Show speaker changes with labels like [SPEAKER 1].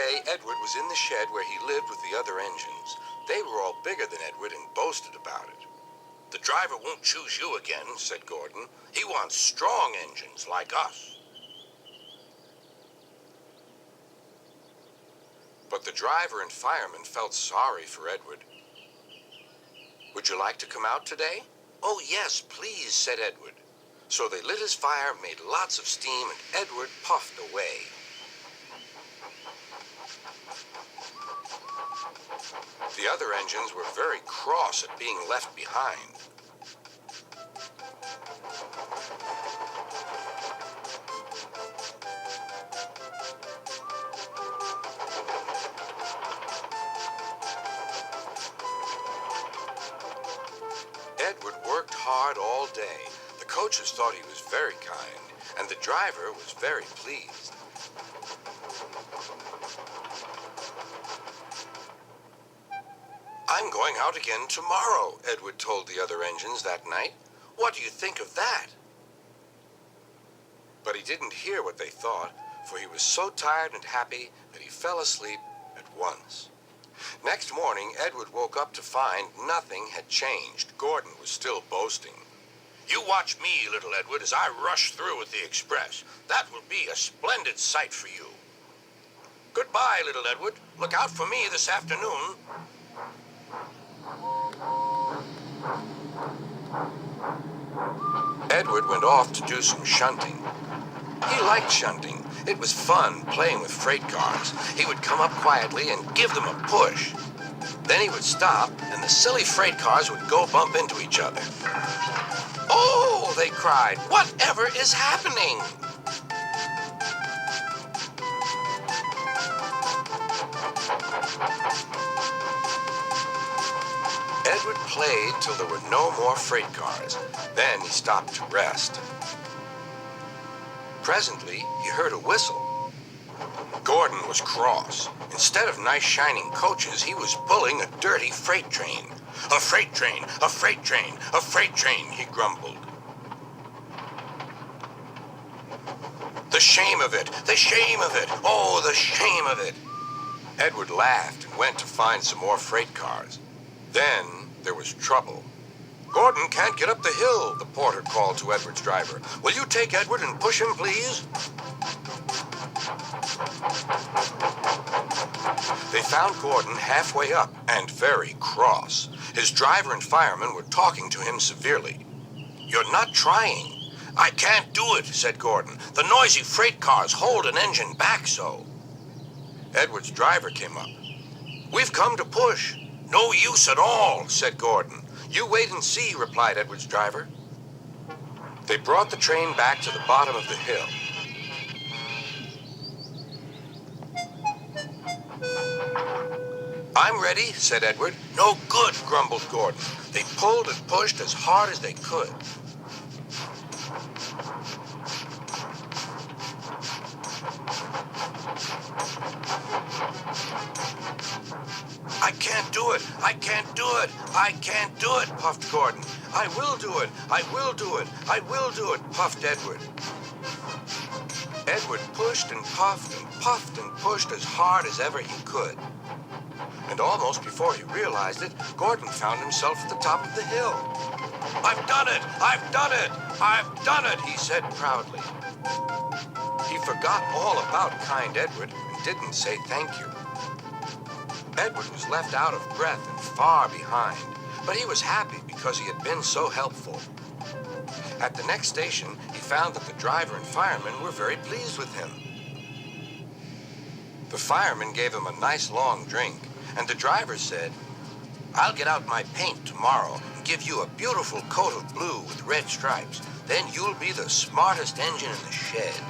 [SPEAKER 1] day, Edward was in the shed where he lived with the other engines. They were all bigger than Edward and boasted about it. "The driver won't choose you again," said Gordon. "He wants strong engines like us." But the driver and fireman felt sorry for Edward. "Would you like to come out today?" "Oh, yes, please," said Edward. So they lit his fire, made lots of steam, and Edward puffed away. The other engines were very cross at being left behind. Edward worked hard all day. The coaches thought he was very kind, and the driver was very pleased. "I'm going out again tomorrow," Edward told the other engines that night. "What do you think of that?" But he didn't hear what they thought, for he was so tired and happy that he fell asleep at once. Next morning, Edward woke up to find nothing had changed. Gordon was still boasting. "You watch me, little Edward, as I rush through with the express. That will be a splendid sight for you. Goodbye, little Edward. Look out for me this afternoon." Edward went off to do some shunting. He liked shunting. It was fun playing with freight cars. He would come up quietly and give them a push. Then he would stop, and the silly freight cars would go bump into each other. "Oh!" they cried. "Whatever is happening?" Edward played till there were no more freight cars. Then he stopped to rest. Presently, he heard a whistle. Gordon was cross. Instead of nice shining coaches, he was pulling a dirty freight train. "A freight train, a freight train, a freight train," he grumbled. "The shame of it, the shame of it, oh, the shame of it." Edward laughed and went to find some more freight cars. Then there was trouble. "Gordon can't get up the hill," the porter called to Edward's driver. "Will you take Edward and push him, please?" They found Gordon halfway up and very cross. His driver and fireman were talking to him severely. "You're not trying." "I can't do it," said Gordon. "The noisy freight cars hold an engine back so." Edward's driver came up. "We've come to push." "No use at all," said Gordon. "You wait and see," replied Edward's driver. They brought the train back to the bottom of the hill. "I'm ready," said Edward. "No good," grumbled Gordon. They pulled and pushed as hard as they could. "I can't do it, I can't do it, I can't do it," puffed Gordon. "I will do it, I will do it, I will do it," puffed Edward. Edward pushed and puffed and pushed as hard as ever he could. And almost before he realized it, Gordon found himself at the top of the hill. "I've done it, I've done it, I've done it," he said proudly. He forgot all about kind Edward and didn't say thank you. Edward was left out of breath and far behind, but he was happy because he had been so helpful. At the next station, he found that the driver and fireman were very pleased with him. The fireman gave him a nice long drink, and the driver said, "I'll get out my paint tomorrow and give you a beautiful coat of blue with red stripes. Then you'll be the smartest engine in the shed."